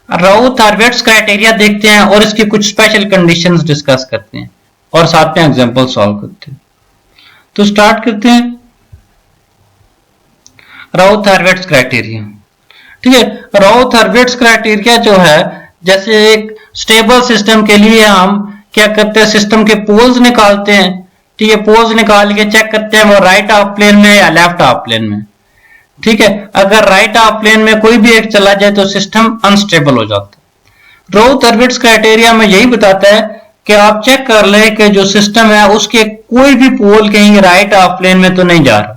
राउथ हर्विट्ज criteria देखते हैं और इसकी कुछ स्पेशल कंडीशंस डिस्कस करते हैं और साथ में एग्जांपल सॉल्व करते हैं। तो स्टार्ट करते हैं राउथ हर्विट्ज क्राइटेरिया। ठीक है, राउथ हर्विट्ज क्राइटेरिया जो है, जैसे एक स्टेबल सिस्टम के लिए हम क्या करते हैं, सिस्टम के पोल्स निकालते हैं। ठीक है, पोल्स निकाल के चेक करते हैं वो राइट हाफ प्लेन में या लेफ्ट हाफ प्लेन में। ठीक है, अगर राइट हाफ प्लेन में कोई भी एक चला जाए तो सिस्टम अनस्टेबल हो जाता है। राउथ हर्विट्ज क्राइटेरिया में यही बताता है कि आप चेक कर लें कि जो सिस्टम है उसके कोई भी पोल कहीं राइट हाफ प्लेन में तो नहीं जा रहा।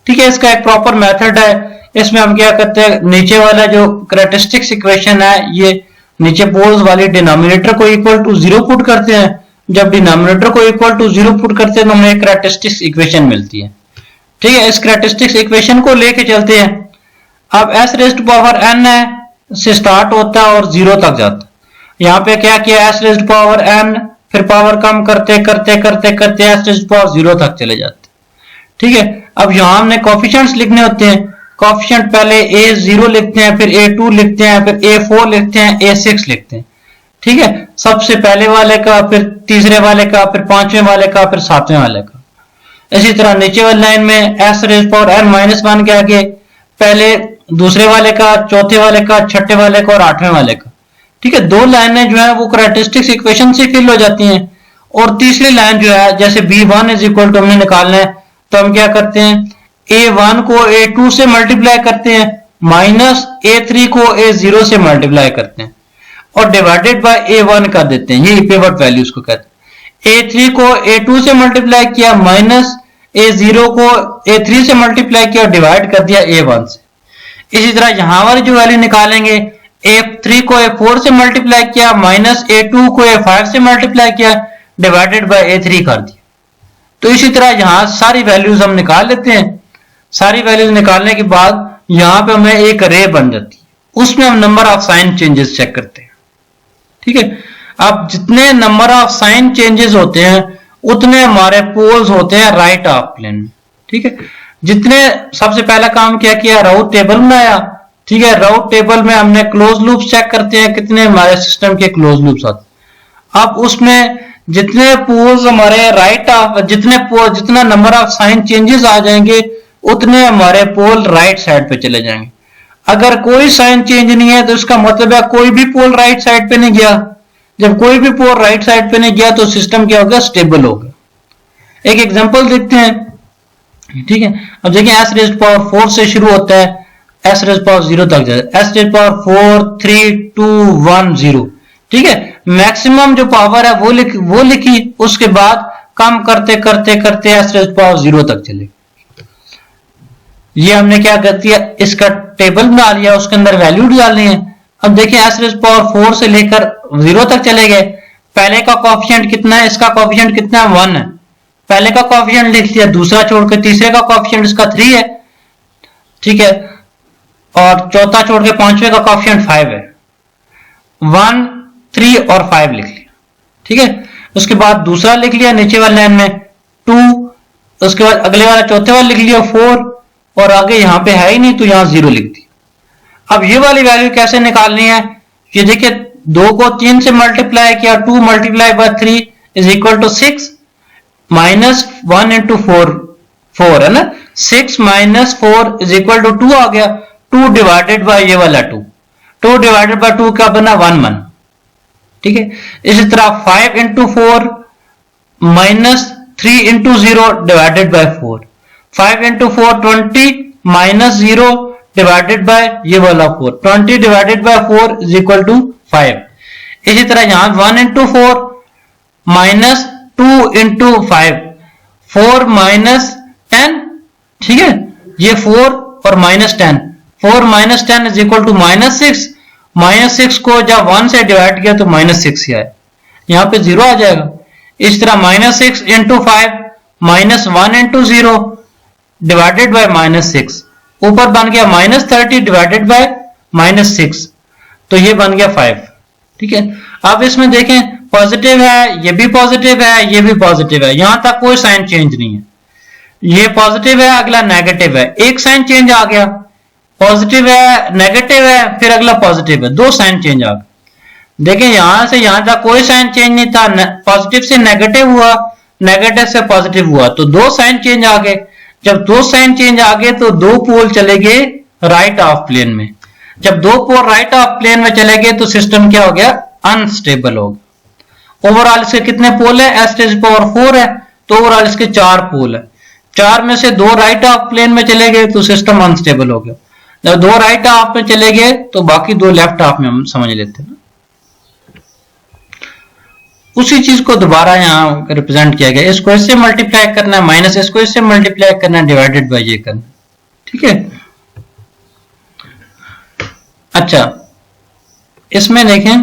ठीक है, इसका एक प्रॉपर मेथड है। इसमें हम क्या करते हैं, नीचे वाला जो कैरेक्टरिस्टिक्स इक्वेशन है, ये नीचे पोल्स वाली डिनोमिनेटर को इक्वल टू 0 पुट करते हैं। जब डिनोमिनेटर को इक्वल टू 0 पुट करते हैं तो हमें एक कैरेक्टरिस्टिक्स इक्वेशन मिलती है। ठीक है, इस कैरेक्टरिस्टिक्स इक्वेशन को लेके चलते हैं। अब s raised to power n है से स्टार्ट होता है और 0 तक जाता है। यहाँ पे क्या किया, s raised to power n, फिर पावर कम करते करते करते करते s रेज़्ड टू पावर 0 तक चले जाते। ठीक है, अब यहाँ हमने कोफिशिएंट्स लिखने होते हैं। कोफिशिएंट पहले a0 लिखते हैं, फिर a2 लिखते हैं, फिर a4 लिखते हैं, a6 लिखते हैं। ठीक है, सबसे पहले वाले का, फिर तीसरे वाले का, फिर पांचवें वाले का, फिर सातवें वाले का। इसी तरह नीचे वाली लाइन में s raised power n minus 1 के आगे पहले दूसरे वाले का, चौथे वाले का, छठे वाले का और आठवें वाले का। ठीक है, दो लाइनें जो है वो कैरेक्टरिस्टिक्स इक्वेशन से फिल हो जाती हैं। और तीसरी लाइन जो है, जैसे b1 इज इक्वल टू हमने निकालना है, तो हम क्या करते हैं, a1 को a2 से मल्टीप्लाई करते हैं, माइनस a3 को a0 से मल्टीप्लाई करते हैं और डिवाइडेड बाय a1 कर देते हैं। ये पिवट वैल्यूज को कहते हैं। a3 को a2 से मल्टीप्लाई किया, माइनस a0 को a3 से मल्टीप्लाई किया और डिवाइड कर दिया a1 से। इसी तरह यहां वाली जो वैल्यू निकालेंगे, a3 को a4 से मल्टीप्लाई किया, माइनस a2 को a5 से मल्टीप्लाई किया, डिवाइडेड बाय a3 कर दिया। तो इसी तरह यहां सारी वैल्यूज हम निकाल लेते हैं। सारी वैल्यूज निकालने के बाद यहां पे हमें एक रे बन जाती है, उसमें हम number of sign changes check करते हैं। ठीक है, अब जितने नंबर ऑफ साइन चेंजेस होते हैं उतने हमारे पोल्स होते हैं राइट हाफ प्लेन में। ठीक है, जितने, सबसे पहला काम क्या किया, राउथ टेबल बनाया। ठीक है, राउथ टेबल में हमने क्लोज लूप्स चेक करते हैं कितने हमारे सिस्टम के क्लोज लूप्स आते। अब उसमें जितने पोल्स हमारे राइट हाफ, जितना नंबर ऑफ साइन चेंजेस आ जाएंगे उतने हमारे पोल राइट साइड पे चले जाएंगे। अगर कोई साइन चेंज नहीं है तो इसका मतलब है कोई भी पोल राइट साइड पे नहीं गया। जब कोई भी पोल राइट साइड पे नहीं गया तो सिस्टम क्या होगा, स्टेबल होगा। एक एग्जांपल देखते हैं। ठीक है, अब देखिए s रेज़्ड पावर 4 से शुरू होता है, s रेज़्ड पावर 0 तक जाता है, s रेज़्ड पावर 4 3 2 1 0। ठीक है, मैक्सिमम जो पावर है वो लिखी, उसके बाद कम करते करते करते s रेज़्ड पावर 0 तक चले। ये हमने क्या कर दिया, इसका टेबल बना लिया, उसके अंदर वैल्यू डालनी है। अब देखिए s रेज़्ड पावर 4 से लेकर 0 तक चले गए। पहले का कोफिशिएंट कितना है, इसका कोफिशिएंट कितना है, 1 है। पहले का कोफिशिएंट लिख लिया, दूसरा छोड़कर तीसरे का कोफिशिएंट इसका 3 है। ठीक है, और चौथा छोड़ के पांचवे का कोफिशिएंट 5 है। 1 3 और 5 लिख लिया। ठीक है, उसके बाद दूसरा लिख लिया नीचे वाले लाइन में 2, उसके बाद अगले वाला चौथे वाला लिख लिया 4 और आगे यहां पे है ही नहीं तो यहां 0 लिख दिया। अब ये वाली वैल्यू कैसे निकालनी है, ये देखिए 2 को 3 से मल्टीप्लाई किया, 2 multiply by 3 is equal to 6, minus 1 into 4 है ना, 6 माइनस 4 इज इक्वल टू 2 आ गया। 2 डिवाइडेड बाय ये वाला 2 डिवाइडेड बाय 2 क्या बना, 1। ठीक है, इसी तरह 5 into 4 minus 3 into 0 divided by 4, 5 into 4 20 minus 0 divided by ये वाला 4, 20 divided by 4 is equal to 5। इसी तरह यहां 1 इंटू 4 माइनस 2 इंटू 5, 4 माइनस 10। ठीक है, ये 4 और minus 10, 4 minus 10 is equal to minus 6। Minus 6 को जब 1 से डिवाइड किया तो माइनस 6 ही आए, यहां पे 0 आ जाएगा। इस तरह minus 6 into 5 minus 1 into 0 divided bye minus 6, ऊपर बन गया माइनस 30 डिवाइडेड बाय माइनस 6, तो ये बन गया 5। ठीक है, अब इसमें देखें पॉजिटिव है, ये भी पॉजिटिव है, ये भी पॉजिटिव है, यहां तक कोई साइन चेंज नहीं है। ये पॉजिटिव है, अगला नेगेटिव है, एक साइन चेंज आ गया, पॉजिटिव है, नेगेटिव है, फिर अगला पॉजिटिव है, दो साइन चेंज आ गए। देखिए यहां से यहां तक कोई साइन चेंज नहीं था, पॉजिटिव से नेगेटिव हुआ, नेगेटिव से पॉजिटिव हुआ, तो दो साइन चेंज आ गए। जब दो साइन चेंज आ गए तो दो पोल चले गए राइट ऑफ प्लेन में। जब दो पोल राइट ऑफ प्लेन में चले गए तो सिस्टम क्या हो गया, अनस्टेबल हो गया। ओवरऑल इसके कितने पोल है, s⁴ है, तो ओवरऑल इसके 4 पोल है। 4 में से 2 राइट ऑफ प्लेन में चले गए तो सिस्टम अनस्टेबल हो गया। जब 2 राइट ऑफ में चले गए तो बाकी 2 लेफ्ट ऑफ में हम समझ लेते हैं। उसी चीज को दोबारा यहाँ रिप्रेजेंट किया गया, इसको इससे मल्टीप्लाई करना है, माइनस इसको इससे मल्टीप्लाई करना है, डिवाइडेड बाय ये करना, ठीक है। अच्छा इसमें देखें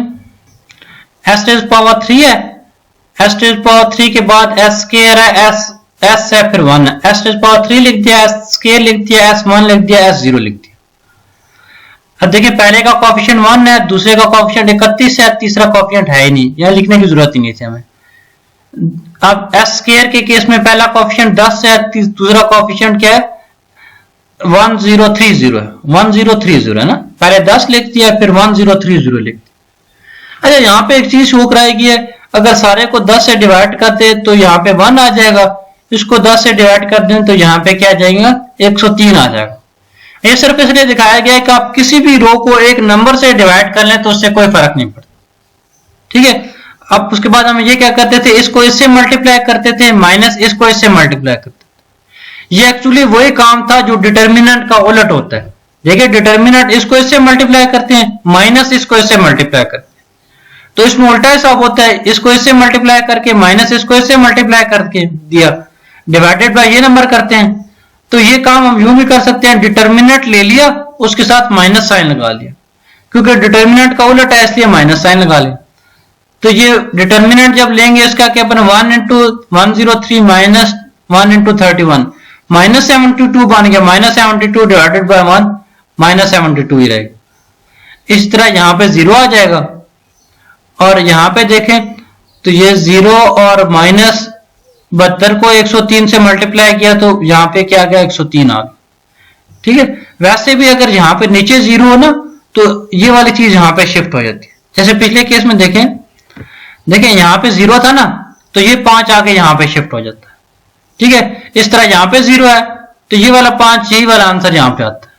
s⁴ है, s⁴ के बाद s² है, s है, फिर 1 है, s⁴ लिख दिया, s² लिख दिया, s1 लिख दिया, s0 लिख दिया। अब देखिए पहले का कोएफिशिएंट 1 है, दूसरे का कोएफिशिएंट 31 है, तीसरा कोएफिशिएंट है ही नहीं, यहां लिखने की जरूरत ही नहीं थी हमें। अब s² के केस में पहला कोएफिशिएंट 10 है, दूसरा कोएफिशिएंट क्या है, 1030 है, 1030 है ना, पहले 10 लिख दिया फिर 1030 लिख दिया। अच्छा यहाँ पे एक चीज शो कराएगी है, अगर सारे को 10 से डिवाइड करते तो यहाँ पे 1 आ जाएगा, इसको 10 से डिवाइड कर दें तो यहाँ पे क्या आ जाएगा, 103 आ जाएगा। ये सिर्फ इसलिए दिखाया गया है कि आप किसी भी रो को एक नंबर से डिवाइड कर लें तो उससे कोई फर्क नहीं पड़ता, ठीक है। अब उसके बाद हम ये क्या करते थे, इसको इससे मल्टीप्लाई करते थे, माइनस इसको इससे मल्टीप्लाई करते थे। ये एक्चुअली वही काम था जो डिटर्मिनेंट का उलट होता है। देखिए डिटर्मिनेंट इसको इससे मल्टीप्लाई करते हैं, माइनस इसको इससे मल्टीप्लाई करते हैं, तो इसमें उल्टा हिसाब होता है, इसको इससे मल्टीप्लाई करके माइनस इसको इससे मल्टीप्लाई करके दिया, डिवाइडेड बाय ये नंबर करते हैं। तो ये काम हम यूं भी कर सकते हैं, डिटर्मिनेंट ले लिया उसके साथ माइनस साइन लगा लिया, क्योंकि डिटर्मिनेंट का उलट है इसलिए माइनस साइन लगा लें। तो ये डिटर्मिनेंट जब लेंगे इसका क्या बना, 1 × 103 माइनस 1 × 31 माइनस 72 बन गया, माइनस 72 डिवाइडेड बाय 1 माइनस 72 ही रहेगा। इस तरह यहाँ पे 0 आ जाएगा, और यहाँ पे देखें तो ये 0 और माइनस 72 को 103 से मल्टीप्लाई किया तो यहाँ पे क्या आ गया, 103 आ गया, ठीक है। वैसे भी अगर यहाँ पे नीचे 0 हो ना तो ये वाली चीज यहाँ पे शिफ्ट हो जाती है। जैसे पिछले केस में देखें यहाँ पे 0 था ना, तो ये 5 आके यहाँ पे शिफ्ट हो जाता है, ठीक है। इस तरह यहाँ पे 0 है तो ये वाला 5, यही वाला आंसर यहाँ पे आता है,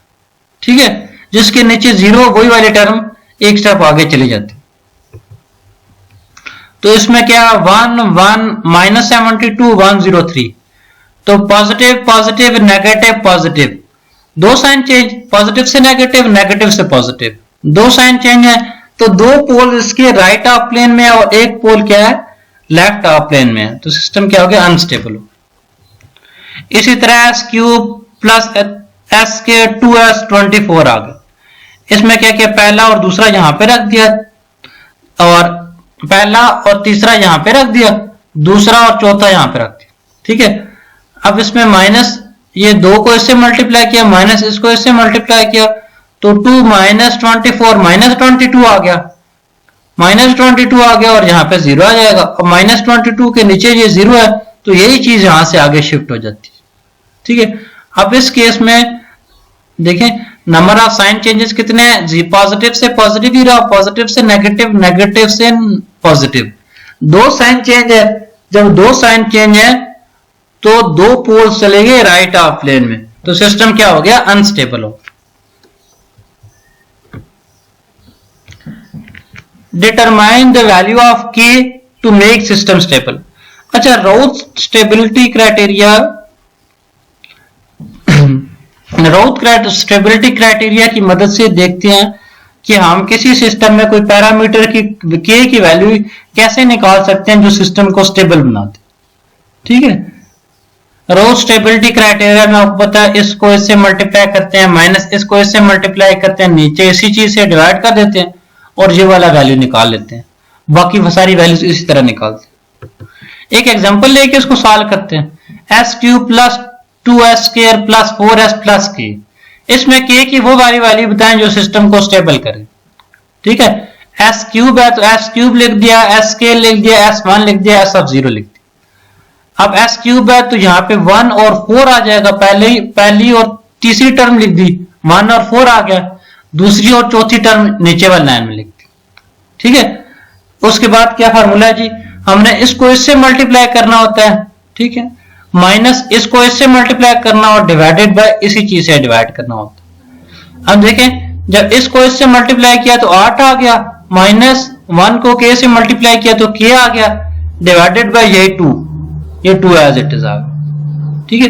ठीक है। जिसके नीचे 0 वही वाली टर्म एक स्टेप आगे चली जाती है। तो इसमें क्या 1 1 माइनस 72 103, तो पॉजिटिव पॉजिटिव नेगेटिव पॉजिटिव, दो साइन चेंज, पॉजिटिव से नेगेटिव, नेगेटिव से पॉजिटिव, दो साइन चेंज है, तो दो पोल इसके राइट ऑफ प्लेन में और एक पोल क्या है, लेफ्ट ऑफ प्लेन में है, तो सिस्टम क्या हो गया, अनस्टेबल हो। इसी तरह s³ प्लस s के 2s24 आ गया। इसमें क्या क्या, पहला और दूसरा यहां पे रख दिया, और पहला और तीसरा यहां पे रख दिया, दूसरा और चौथा यहां पे रख दिया, ठीक है। अब इसमें माइनस ये 2 को इससे मल्टीप्लाई किया, माइनस इसको इससे मल्टीप्लाई किया, तो 2 माइनस 24 माइनस 22 आ गया, माइनस 22 आ गया, और यहाँ पे 0 आ जाएगा। और माइनस 22 के नीचे ये 0 है तो यही चीज यहां से आगे शिफ्ट हो जाती है, ठीक है। अब इस केस में देखें नंबर ऑफ साइन चेंजेस कितने हैं, पॉजिटिव से पॉजिटिव ही रहा, पॉजिटिव से नेगेटिव, नेगेटिव से पॉजिटिव, दो साइन चेंज है। जब दो साइन चेंज है तो दो पोल्स चले गए राइट ऑफ प्लेन में, तो सिस्टम क्या हो गया, अनस्टेबल हो। Determine the value of k to make system stable. अच्छा Routh stability criteria, Routh stability criteria की मदद से देखते हैं कि हम किसी सिस्टम में कोई पैरामीटर की k की वैल्यू कैसे निकाल सकते हैं जो सिस्टम को स्टेबल बनाते, ठीक है। राउथ स्टेबिलिटी क्राइटेरिया में आपको पता है, इसको इससे मल्टीप्लाई करते हैं, माइनस इसको इससे मल्टीप्लाई करते हैं, नीचे इसी चीज से डिवाइड कर देते हैं और ये वाला वैल्यू निकाल लेते हैं, बाकी सारी वैल्यूज इसी तरह निकालते हैं। एक एग्जांपल लेके इसको सॉल्व करते हैं, s³ plus 2s² plus 4s plus k। इसमें k की वो वाली वैल्यू बताएं जो सिस्टम को स्टेबल करे, ठीक है। s³ है तो s³ लिख दिया, sk लिख दिया, s1 लिख दिया, s0 लिख दिया। अब s³ है तो यहाँ पे 1 और 4 आ जाएगा, पहली और तीसरी टर्म लिख दी 1 और 4 आ गया, दूसरी और चौथी टर्म नीचे वाली लाइन में लिख दी। ठीक है, उसके बाद क्या फार्मूला है जी, हमने इसको इससे मल्टीप्लाई करना होता है। ठीक है, माइनस इसको इससे मल्टीप्लाई करना और डिवाइडेड बाय इसी चीज से डिवाइड करना होता है। अब देखें, जब इसको इससे मल्टीप्लाई किया तो 8 आ गया, माइनस 1 को k से मल्टीप्लाई किया तो k आ गया, डिवाइडेड बाय ये 2 एज इट इज आ गया। ठीक है,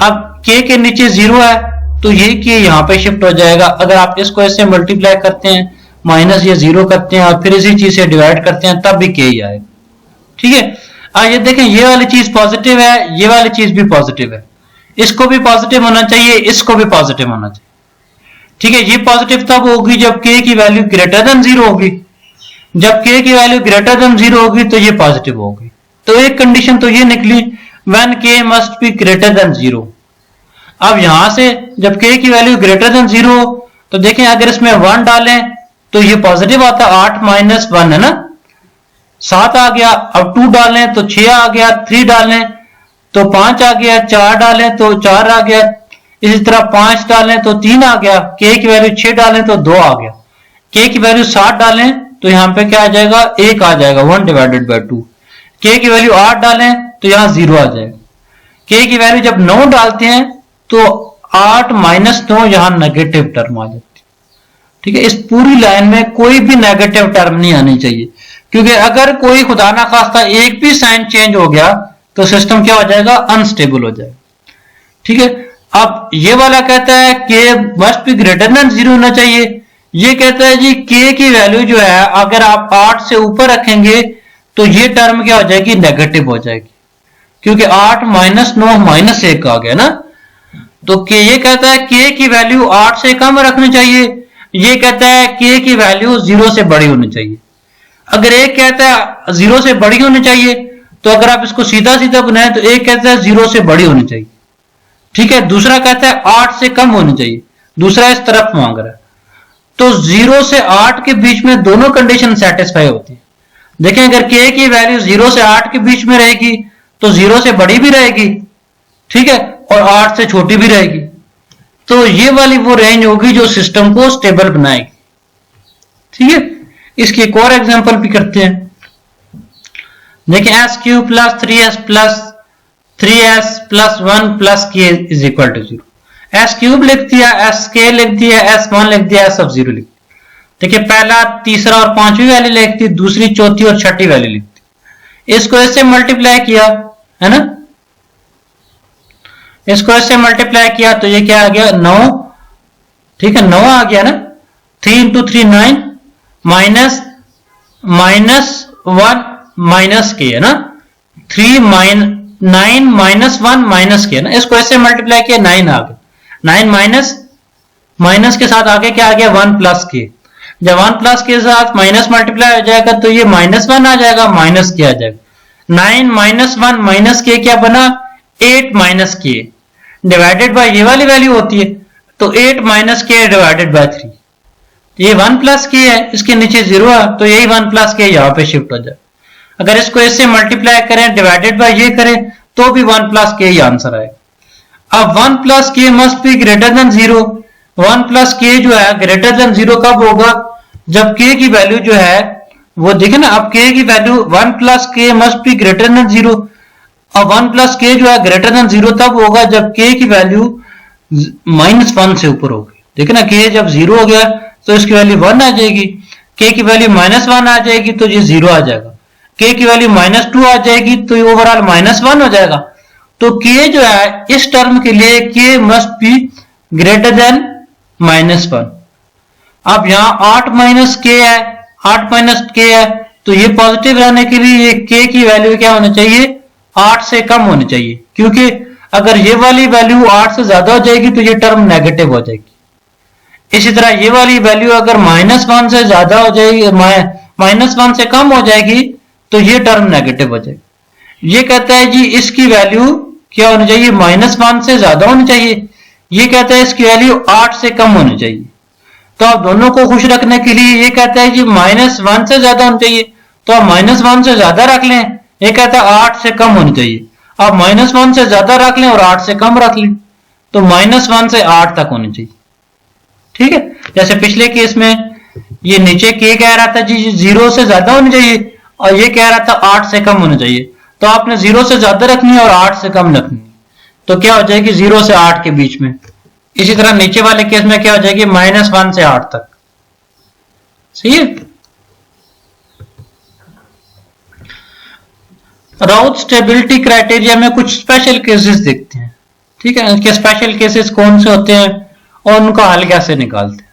अब k के नीचे 0 है तो ये k यहाँ पे शिफ्ट हो जाएगा। अगर आप इसको इससे मल्टीप्लाई करते हैं, माइनस ये 0 करते हैं और फिर इसी चीज से डिवाइड करते हैं, तब भी k ही आएगा। ठीक है, ये देखें, ये वाली चीज पॉजिटिव है, ये वाली चीज भी पॉजिटिव है, इसको भी पॉजिटिव होना चाहिए, इसको भी पॉजिटिव होना चाहिए। ठीक है, ये पॉजिटिव तब होगी जब k की वैल्यू ग्रेटर देन 0 होगी, जब k की वैल्यू ग्रेटर देन 0 होगी तो ये पॉजिटिव होगी। तो एक कंडीशन तो ये निकली when k must be greater than 0। अब यहां से जब k की वैल्यू ग्रेटर देन 0 हो तो देखें, अगर इसमें 1 डालें तो ये पॉजिटिव आता है, 8 माइनस 1 है ना, 7 आ गया। अब 2 डालें तो 6 आ गया, 3 डालें तो 5 आ गया, 4 डालें तो 4 आ गया, इसी तरह 5 डालें तो 3 आ गया, k की वैल्यू 6 डालें तो 2 आ गया, k की वैल्यू 7 डालें तो यहां पे क्या आ जाएगा, 1 आ जाएगा, 1 डिवाइडेड बाय 2। k की वैल्यू 8 डालें तो यहां 0 आ जाएगा। k की वैल्यू जब 9 डालते हैं तो 8 माइनस 9 यहां नेगेटिव टर्म आ जाती है। ठीक है, इस पूरी लाइन में कोई भी नेगेटिव टर्म नहीं आनी चाहिए, क्योंकि अगर कोई खुदा ना खास्ता एक भी साइन चेंज हो गया तो सिस्टम क्या हो जाएगा, अनस्टेबल हो जाएगा। ठीक है, अब ये वाला कहता है k must be greater than 0 होना चाहिए, ये कहता है जी k की वैल्यू जो है अगर आप 8 से ऊपर रखेंगे तो ये टर्म क्या हो जाएगी, नेगेटिव हो जाएगी, क्योंकि 8 माइनस 9 माइनस 1 आ गया ना। तो k ये कहता है k की वैल्यू 8 से कम रखनी चाहिए, ये कहता है k की वैल्यू 0 से बड़ी होनी चाहिए। अगर एक कहता है 0 से बड़ी होनी चाहिए तो अगर आप इसको सीधा सीधा बनाएं तो एक कहता है 0 से बड़ी होनी चाहिए। ठीक है, दूसरा कहता है 8 से कम होनी चाहिए, दूसरा इस तरफ मांग रहा है। तो 0 से 8 के बीच में दोनों कंडीशन सेटिस्फाई होती है। देखें, अगर k की वैल्यू 0 से 8 के बीच में रहेगी तो 0 से बड़ी भी रहेगी, ठीक है, और 8 से छोटी भी रहेगी। तो ये वाली वो रेंज होगी जो सिस्टम को स्टेबल बनाएगी। ठीक है, इसकी एक और एग्जांपल भी करते हैं। देखिए, s³ plus 3s plus 1 plus k is equal to 0। s³ लिख दिया, sk लिख दिया, s1 लिख दिया, s(0) लिख दिया। देखिए, पहला, तीसरा और पांचवी वैल्यू लिख दी, दूसरी, चौथी और छठी वैल्यू लिख दी। इसको इससे मल्टीप्लाई किया है ना, इसको इससे मल्टीप्लाई किया तो ये क्या आ गया, 9। ठीक है, 9 आ गया ना, 3 इंटू 3 9 माइनस 1 माइनस के है ना, 9 माइनस 1 माइनस के है ना, इसको ऐसे मल्टीप्लाई किया 9 आ गया, 9 माइनस के साथ आगे क्या आ गया, 1 प्लस के। जब 1 प्लस के साथ माइनस मल्टीप्लाई हो जाएगा तो ये -1 आ जाएगा, माइनस के आ जाएगा। 9 माइनस 1 माइनस के क्या बना, 8 माइनस के डिवाइडेड बाय ये वाली वैल्यू होती है, तो 8 माइनस के डिवाइडेड बाय 3। ये 1 प्लस के है, इसके नीचे 0 है तो यही 1 प्लस के यहाँ पे शिफ्ट हो जाए। अगर इसको इससे मल्टीप्लाई करें, डिवाइडेड बाय ये करें तो भी 1 प्लस के ही आंसर आएगा। अब 1 प्लस के must be greater than 0। 1 plus के जो है ग्रेटर देन 0 कब होगा, जब k की वैल्यू जो है वो देखे ना, अब k की वैल्यू 1 प्लस के मस्ट बी ग्रेटर देन 0। अब 1 प्लस के जो है ग्रेटर देन 0 तब होगा जब k की वैल्यू -1 से ऊपर होगी। देखे ना, k जब 0 हो गया तो इसकी वैल्यू 1 आ जाएगी, k की वैल्यू -1 आ जाएगी तो ये 0 आ जाएगा, k की वैल्यू -2 आ जाएगी तो ये ओवरऑल -1 हो जाएगा। तो k जो है इस टर्म के लिए k must be greater than -1। अब यहाँ 8 माइनस k है, 8 माइनस k है तो ये पॉजिटिव रहने के लिए ये k की वैल्यू क्या होनी चाहिए, 8 से कम होनी चाहिए, क्योंकि अगर ये वाली वैल्यू 8 से ज्यादा हो जाएगी तो ये टर्म नेगेटिव हो जाएगी। इसी तरह ये वाली वैल्यू अगर -1 से ज्यादा हो जाएगी, -1 से कम हो जाएगी तो ये टर्म नेगेटिव हो जाएगी। ये कहता है जी इसकी वैल्यू क्या होनी चाहिए, -1 से ज्यादा होनी चाहिए, ये कहता है इसकी वैल्यू 8 से कम होनी चाहिए। तो आप दोनों को खुश रखने के लिए ये कहता है जी -1 से ज्यादा होनी चाहिए तो आप -1 से ज्यादा रख लें, ये कहता है 8 से कम होनी चाहिए, आप -1 से ज्यादा रख लें और 8 से कम रख लें। तो -1 से 8 तक होनी चाहिए। ठीक है, जैसे पिछले केस में ये नीचे के कह रहा था जी 0 से ज्यादा होनी चाहिए और ये कह रहा था 8 से कम होनी चाहिए, तो आपने 0 से ज्यादा रखनी है और 8 से कम रखनी है, तो क्या हो जाएगी 0 से 8 के बीच में। इसी तरह नीचे वाले केस में क्या हो जाएगी -1 से 8 तक। सही है। राउथ स्टेबिलिटी क्राइटेरिया में कुछ स्पेशल केसेस देखते हैं। ठीक है, इनके स्पेशल केसेस कौन से होते हैं और उनका हल कैसे निकालते हैं।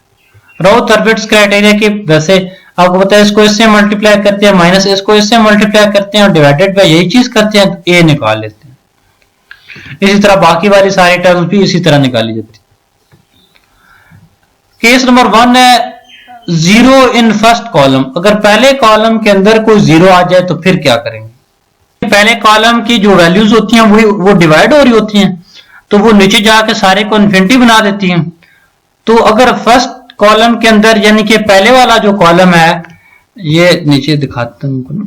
राउथ हर्विट्ज क्राइटेरिया की वैसे आपको पता है, इसको इससे मल्टीप्लाई करते हैं, माइनस इसको इससे मल्टीप्लाई करते हैं और डिवाइडेड बाय यही चीज करते हैं, तो ए निकाल लेते हैं। इसी तरह बाकी वाली सारी टर्म्स भी इसी तरह निकाली जाती है। केस नंबर 1 है 0 इन फर्स्ट कॉलम। अगर पहले कॉलम के अंदर कोई 0 आ जाए तो फिर क्या करेंगे। पहले कॉलम की जो वैल्यूज होती हैं वो डिवाइड हो रही होती हैं, तो वो नीचे जाके सारे को इन्फिनिटी बना देती हैं। तो अगर फर्स्ट कॉलम के अंदर यानी कि पहले वाला जो कॉलम है, ये नीचे दिखाता हूं,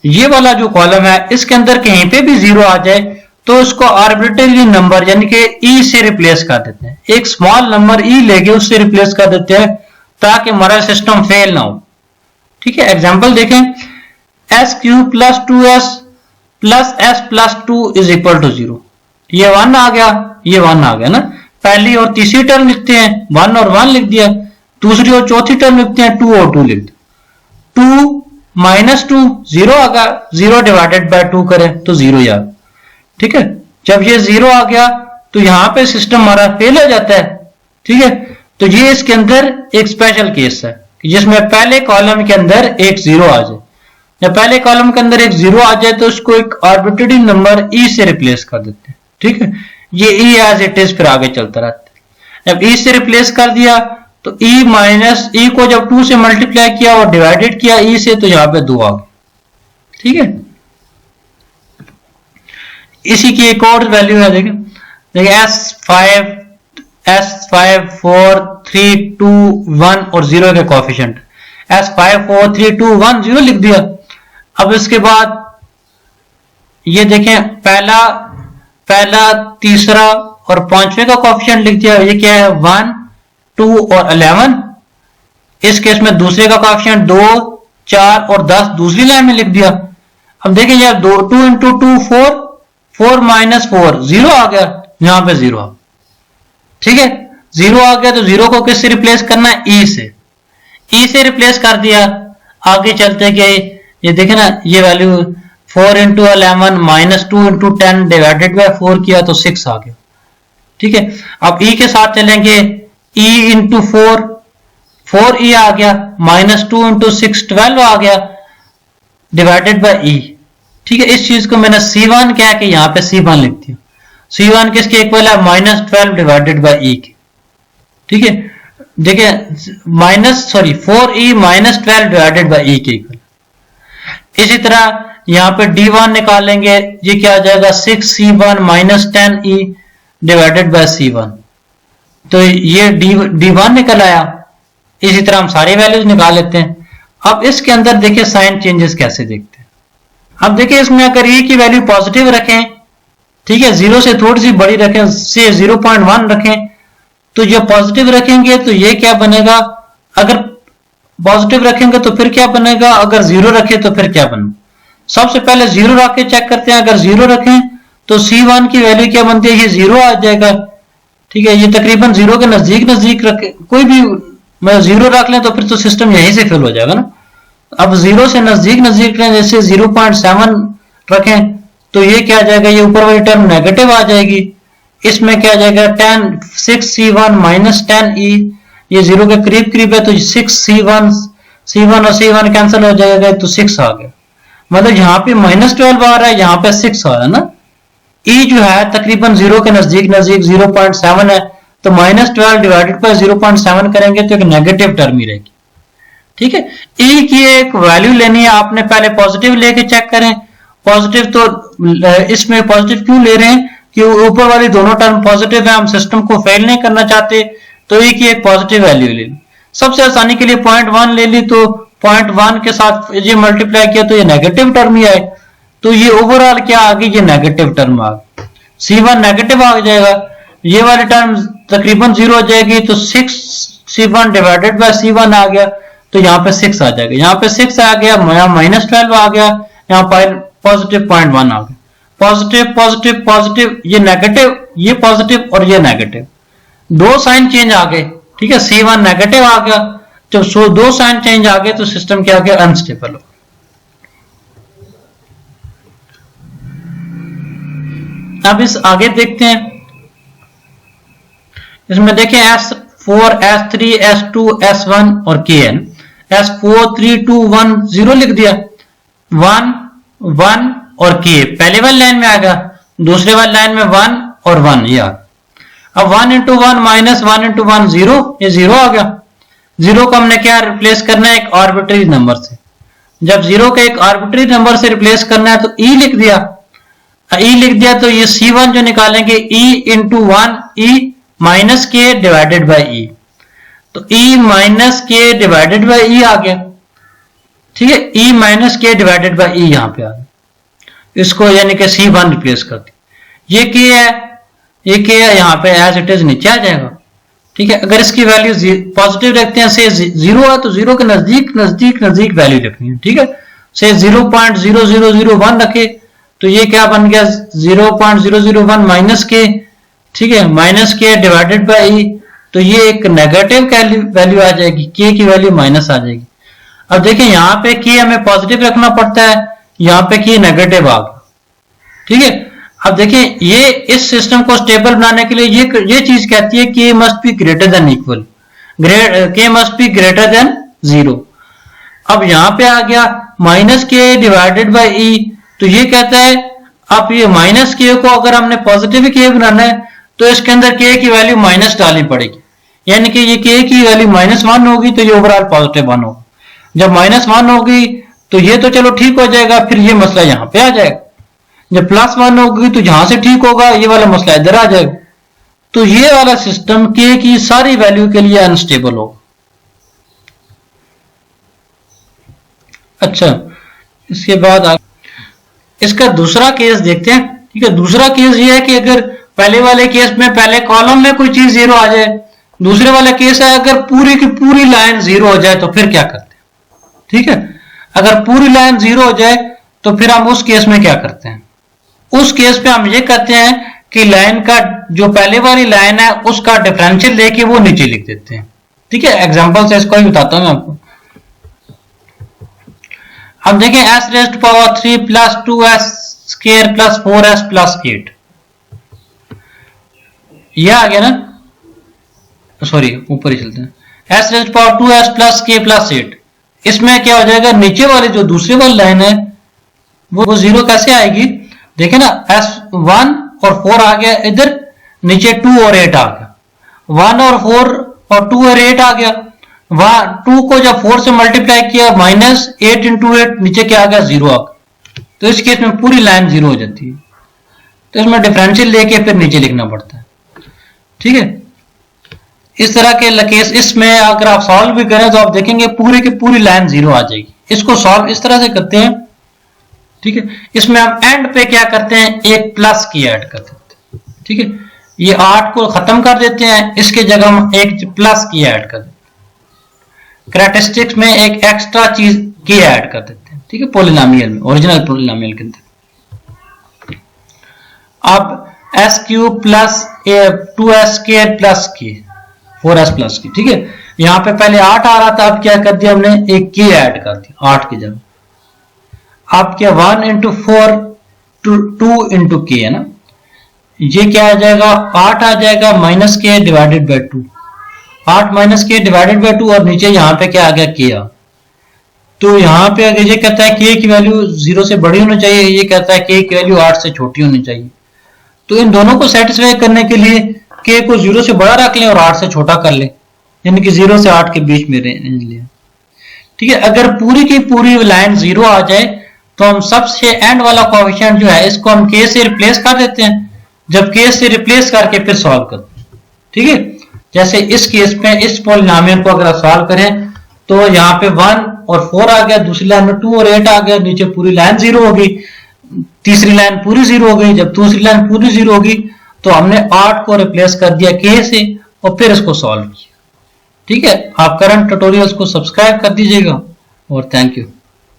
ये वाला जो कॉलम है इसके अंदर कहीं पे भी 0 आ जाए तो उसको आर्बिट्रेरी नंबर यानी कि ई से रिप्लेस कर देते हैं। एक स्मॉल नंबर ई लेके उससे रिप्लेस कर देते हैं ताकि हमारा सिस्टम फेल ना हो। ठीक है, एग्जांपल देखें, s³ + 2s + s + 2 = 0। ये 1 आ गया, ये 1 आ गया ना। पहली और तीसरी टर्म लिखते हैं, 1 और 1 लिख दिया। दूसरी और चौथी टर्म लिखते हैं, 2 और 2 लिख दिया। 2 - 2 0 आ गया, 0 डिवाइडेड बाय 2 करें तो 0 ही आ गया। ठीक है, जब ये 0 आ गया तो यहां पे सिस्टम हमारा फेल हो जाता है। ठीक है, तो ये इसके अंदर एक स्पेशल केस है जिसमें पहले कॉलम के अंदर एक 0 आ जाए। जब पहले कॉलम के अंदर एक 0 आ जाए तो उसको एक आर्बिट्रेरी नंबर ई से रिप्लेस कर देते हैं। ठीक है, ये ई एज इट इज फिर आगे चलता रहता है। जब ई से रिप्लेस कर दिया तो ई माइनस ई को जब 2 से मल्टीप्लाई किया और डिवाइडेड किया ई से, तो यहां पे 2 आ गया। ठीक है, इसी की एक और वैल्यू है, देखिए S5 4 3 2 1 और 0 के कोएफिशिएंट। S5 4 3 2 1 0 लिख दिया। अब इसके बाद ये देखें, पहला तीसरा और पांचवें का कोएफिशिएंट लिख दिया। ये क्या है 1 2 और 11। इस केस में दूसरे का कोएफिशिएंट 2 4 और 10 दूसरी लाइन में लिख दिया। अब देखें यार 2 × 2 4 4 - 4 0 आ गया, यहां पे 0 आ। ठीक है, 0 आ गया तो 0 को किससे रिप्लेस करना है, ई से। ई से रिप्लेस कर दिया। आगे चलते गए, ये देखें ना, ये वैल्यू 4 × 11 - 2 × 10 डिवाइडेड बाय 4 किया तो 6 आ गया। ठीक है, अब ई के साथ चलेंगे, ई × 4 4 ई आ गया, -2 × 6 12 आ गया डिवाइडेड बाय ई। ठीक है, इस चीज को मैंने C1 कह के यहां पे C1 लिख दिया। C1 किसके इक्वल है, -12 डिवाइडेड बाय ई के। ठीक है, देखिए 4e -12 डिवाइडेड बाय ई के इक्वल। इसी तरह यहां पे D1 निकालेंगे, ये क्या आ जाएगा 6C1 - 10e divided by C1, तो ये D1 निकल आया। इसी तरह हम सारी वैल्यूज निकाल लेते हैं। अब इसके अंदर देखिए साइन चेंजेस कैसे देखते हैं। अब देखिए इसमें अगर e की वैल्यू पॉजिटिव रखें, ठीक है, 0 से थोड़ी सी बड़ी रखें, से 0.1 रखें, तो ये पॉजिटिव रखेंगे तो ये क्या बनेगा, अगर पॉजिटिव रखेंगे तो फिर क्या बनेगा, अगर 0 रखें तो फिर क्या बनेगा। सबसे पहले 0 रख के चेक करते हैं। अगर 0 रखें तो C1 की वैल्यू क्या बनती है, ये 0 आ जाएगा। ठीक है, ये तकरीबन 0 के नजदीक रखे, कोई भी 0 रख लें तो फिर तो सिस्टम यहीं से फेल हो जाएगा ना। अब 0 से नजदीक लें, जैसे 0.7 रखें तो ये क्या आ जाएगा, ये ऊपर वाली टर्म नेगेटिव आ जाएगी। इसमें क्या आ जाएगा 6C1 - 10e, ये 0 के करीब है तो 6C1 और C1 कैंसिल हो जाएगा तो 6 आ गया। मतलब यहाँ पे -12 आ रहा है, यहाँ पे 6 आ रहा है ना। e जो है तकरीबन 0 के नजदीक 0.7 है, तो -12 डिवाइडेड बाय 0.7 करेंगे तो एक नेगेटिव टर्म ही रहेगी। ठीक है, e की एक वैल्यू लेनी है आपने, पहले पॉजिटिव लेके चेक करें। पॉजिटिव तो इसमें पॉजिटिव क्यों ले रहे हैं कि ऊपर वाली दोनों टर्म पॉजिटिव है, हम सिस्टम को फेल नहीं करना चाहते, तो e की एक पॉजिटिव वैल्यू ले ली। सबसे आसानी के लिए 0.1 ले ली, तो 0.1 के साथ ये मल्टीप्लाई किया तो ये नेगेटिव टर्म ही आए, तो ये ओवरऑल क्या आ गई, ये नेगेटिव टर्म आ गई। C1 नेगेटिव आ जाएगा। ये वाली टर्म तकरीबन 0 हो जाएगी, तो 6c1 डिवाइडेड बाय c1 आ गया, तो यहाँ पे 6 आ जाएगा, यहाँ पे 6 आ गया, यहाँ -12 आ गया, यहाँ पर पॉजिटिव 0.1 आ गया। पॉजिटिव पॉजिटिव पॉजिटिव, ये नेगेटिव, ये पॉजिटिव और ये नेगेटिव, दो साइन चेंज आ गए, ठीक है। C1 नेगेटिव आ गया, जब दो साइन चेंज आ गए तो सिस्टम क्या आ गया, अनस्टेबल हो। अब इस आगे देखते हैं, इसमें देखें S4 S3 S2 S1 और Kn। S4 3 2 1 0 लिख दिया, 1 1 और K पहले वाली लाइन में आएगा, दूसरे वाली लाइन में 1 और 1 ये आ। अब 1 into 1 माइनस 1 into 1 0, ये 0 आ गया। 0 को हमने क्या रिप्लेस करना है, एक आर्बिट्री नंबर से। जब 0 को एक आर्बिट्री नंबर से रिप्लेस करना है तो E लिख दिया, E लिख दिया, तो ये C1 जो निकालेंगे E into 1 E माइनस के डिवाइडेड बाई E, तो E माइनस के डिवाइडेड बाई E आ गया, ठीक है। E माइनस के डिवाइडेड बाई E यहाँ पे आ गया, इसको यानी कि C1 रिप्लेस कर दिया। ये K है, ये K है, यहाँ पे एज इट इज नीचे आ जाएगा, ठीक है। अगर इसकी वैल्यू पॉजिटिव रखते हैं, से 0 है तो 0 के नजदीक नजदीक नजदीक वैल्यू रखनी है, ठीक है। से 0.0001 रखे तो ये क्या बन गया, 0.001 माइनस के, ठीक है, माइनस के डिवाइडेड बाई E, तो ये एक नेगेटिव वैल्यू आ जाएगी, K की वैल्यू माइनस आ जाएगी। अब देखिए यहाँ पे K हमें पॉजिटिव रखना पड़ता है, यहाँ पे K नेगेटिव आ गया, ठीक है। अब देखिए ये इस सिस्टम को स्टेबल बनाने के लिए ये चीज कहती है K must be greater than equal, K must be greater than 0। अब यहाँ पे आ गया माइनस के डिवाइडेड बाई E, तो ये कहता है अब ये माइनस के को अगर हमने पॉजिटिव K बनाना है तो इसके अंदर K की वैल्यू माइनस डालनी पड़ेगी, यानी कि ये K की वैल्यू -1 होगी तो ये ओवरऑल पॉजिटिव 1 होगा। जब -1 होगी तो ये तो चलो ठीक हो जाएगा, फिर ये मसला यहाँ पे आ जाएगा। जब +1 होगी तो यहां से ठीक होगा, ये वाला मसला इधर आ जाएगा। तो ये वाला सिस्टम K की सारी वैल्यू के लिए अनस्टेबल होगा। अच्छा, इसके बाद इसका दूसरा केस देखते हैं, ठीक है। दूसरा केस ये है कि अगर पहले वाले केस में पहले कॉलम में कोई चीज 0 आ जाए, दूसरे वाला केस है अगर पूरी की पूरी लाइन 0 हो जाए तो फिर क्या करते हैं, ठीक है। अगर पूरी लाइन 0 हो जाए तो फिर हम उस केस में क्या करते हैं, उस केस पे हम ये कहते हैं कि लाइन का जो पहले वाली लाइन है उसका डिफरेंशियल लेके वो नीचे लिख देते हैं, ठीक है। एग्जांपल से इसको ही बताता हूं मैं आपको। अब देखें s⁻³ plus 2s² plus 4s plus 8, यह आ गया ना, सॉरी ऊपर ही चलते हैं। s⁻²s प्लस k प्लस 8, इसमें क्या हो जाएगा, नीचे वाली जो दूसरी वाली लाइन है वो 0 कैसे आएगी, देखे ना, s1 और 4 आ गया, इधर नीचे 2 और 8 आ गया, 1 और 4 और 2 और 8 आ गया। 2 को जब 4 से मल्टीप्लाई किया -8 into 8, नीचे क्या आ गया, 0 आ गया। तो इस केस में पूरी लाइन 0 हो जाती है, तो इसमें डिफरेंशियल लेके फिर नीचे लिखना पड़ता है, ठीक है। इस तरह के केस इसमें अगर आप सॉल्व भी करें तो आप देखेंगे पूरी की पूरी लाइन 0 आ जाएगी। इसको सॉल्व इस तरह से करते हैं, ठीक है। इसमें हम एंड पे क्या करते हैं, एक प्लस की ऐड कर देते हैं, ठीक है। ये 8 को खत्म कर देते हैं, इसके जगह हम एक प्लस की ऐड कर देते हैं, कैरेक्टरिस्टिक्स में एक एक्स्ट्रा चीज की ऐड कर देते हैं, ठीक है, पॉलिनोमियल में, ओरिजिनल पॉलिनोमियल के अंदर। अब s³ plus 2s² plus k 4s plus की, ठीक है। यहाँ पे पहले 8 आ रहा था, अब क्या कर दिया हमने, एक k ऐड कर दिया 8 की जगह। अब क्या 1 into 4 2 into k है ना, ये क्या आ जाएगा, 8 आ जाएगा माइनस के डिवाइडेड बाई 2, 8 माइनस के डिवाइडेड बाई 2, और नीचे यहाँ पे क्या आ गया, k आ। तो यहाँ पे अगर ये कहता है k की वैल्यू 0 से बड़ी होनी चाहिए, ये कहता है k की वैल्यू 8 से छोटी होनी चाहिए। तो इन दोनों को सेटिस्फाई करने के लिए k को 0 से बड़ा रख लें और 8 से छोटा कर लें, यानी कि 0 से 8 के बीच में रेंज लें, ठीक है। अगर पूरी की पूरी लाइन 0 आ जाए तो हम सबसे एंड वाला कोएफिशिएंट जो है इसको हम k से रिप्लेस कर देते हैं। जब k से रिप्लेस करके फिर सॉल्व करते हैं, ठीक है। जैसे इस केस में इस पॉलिनोमियल को अगर आप सॉल्व करें तो यहाँ पे 1 और 4 आ गया, दूसरी लाइन में 2 और 8 आ गया, नीचे पूरी लाइन 0 होगी, तीसरी लाइन पूरी 0 हो गई। जब दूसरी लाइन पूरी 0 होगी तो हमने 8 को रिप्लेस कर दिया k से और फिर इसको सॉल्व किया। ठीक है, आप करंट ट्यूटोरियल्स को सब्सक्राइब कर दीजिएगा और थैंक यू।